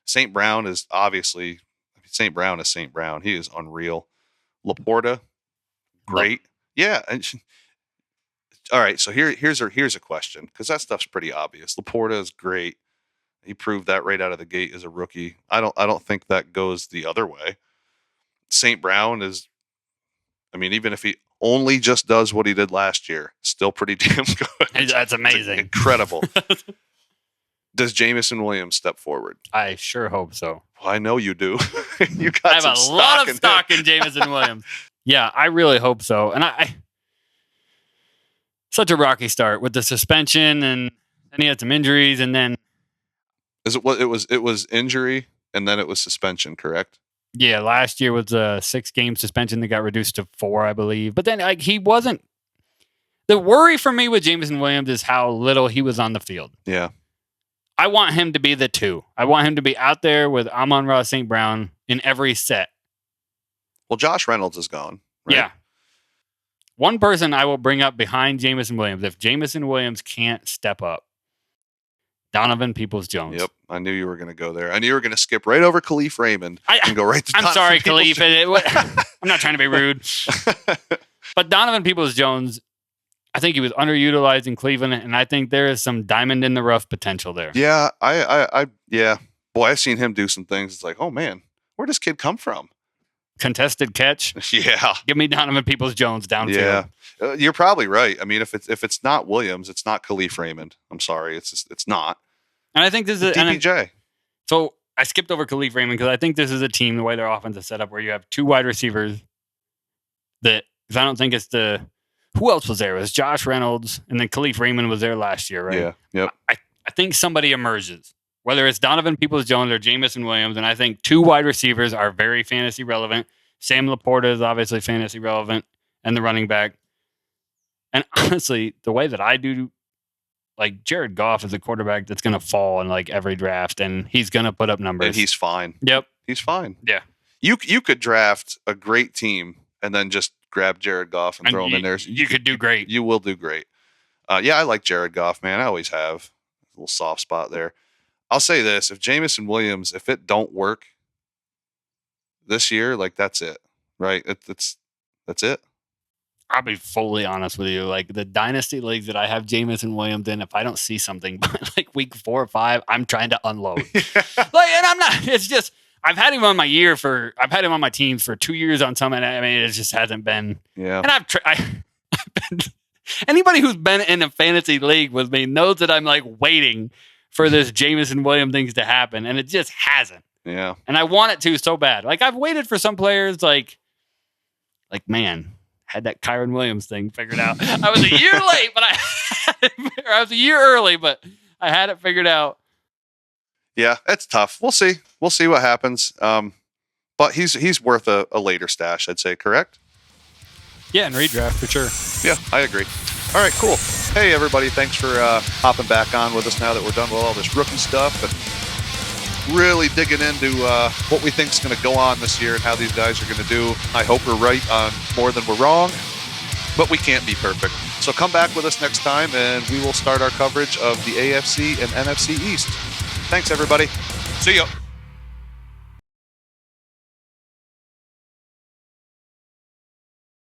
St. Brown is obviously St. Brown is St. Brown. He is unreal. Laporta, great. Yeah. All right. So here's a question, because that stuff's pretty obvious. Laporta is great. He proved that right out of the gate as a rookie. I don't think that goes the other way. St. Brown is, I mean, even if he only just does what he did last year, still pretty damn good. That's amazing. Incredible. Does Jameson Williams step forward? I sure hope so. Well, I know you do. You got I have a lot of stock in Jameson Williams. Yeah, I really hope so. And I such a rocky start with the suspension, and then he had some injuries, and then it was injury and then it was suspension, correct? Yeah, last year was a 6-game suspension that got reduced to 4, I believe. But then he wasn't. The worry for me with Jameson Williams is how little he was on the field. Yeah. I want him to be the 2. I want him to be out there with Amon-Ra St. Brown in every set. Well, Josh Reynolds is gone. Right? Yeah. One person I will bring up behind Jameson Williams, if Jameson Williams can't step up, Donovan Peoples-Jones. Yep. I knew you were going to go there. I knew you were going to skip right over Khalif Raymond and go right to I'm Donovan sorry, Khalif. Peoples-Jones. I'm not trying to be rude. But Donovan Peoples-Jones, I think he was underutilized in Cleveland, and I think there is some diamond in the rough potential there. Yeah. Yeah. Boy, I've seen him do some things. It's like, oh, man, where'd this kid come from? Contested catch. Yeah. Give me Donovan Peoples-Jones downfield. Yeah. You're probably right. I mean, if it's not Williams, it's not Khalif Raymond. I'm sorry. It's not. And I think this is DPJ. So I skipped over Khalif Raymond because I think this is a team, the way their offense is set up, where you have 2 wide receivers that, because I don't think it's who else was there? It was Josh Reynolds, and then Khalif Raymond was there last year, right? Yeah. Yep. I think somebody emerges, whether it's Donovan Peoples-Jones or Jameson Williams, and I think 2 wide receivers are very fantasy relevant. Sam Laporta is obviously fantasy relevant, and the running back. And honestly, the way that I do, like, Jared Goff is a quarterback that's going to fall in like every draft, and he's going to put up numbers. And he's fine. Yep. He's fine. Yeah. You could draft a great team and then just grab Jared Goff and throw him in there. You could do great. You will do great. Yeah, I like Jared Goff, man. I always have a little soft spot there. I'll say this. If Jameson Williams, if it don't work this year, like, that's it, right? That's it. I'll be fully honest with you. Like, the dynasty leagues that I have Jameson Williams in, if I don't see something by like week 4 or 5, I'm trying to unload. Like, and I'm not. It's just I've had him on my teams for 2 years on some, and I mean, it just hasn't been. Yeah. And I've been. Anybody who's been in a fantasy league with me knows that I'm like waiting for this Jameson Williams things to happen, and it just hasn't. Yeah. And I want it to so bad. Like, I've waited for some players, like man. Had that Kyron Williams thing figured out. I was a year late, but I was a year early, but I had it figured out. Yeah, it's tough. We'll see. We'll see what happens. But he's worth a later stash, I'd say, correct? Yeah, and redraft for sure. Yeah, I agree. All right, cool. Hey, everybody. Thanks for hopping back on with us now that we're done with all this rookie stuff and really digging into what we think is going to go on this year and how these guys are going to do. I hope we're right on more than we're wrong, but we can't be perfect. So come back with us next time, and we will start our coverage of the AFC and NFC East. Thanks, everybody. See ya.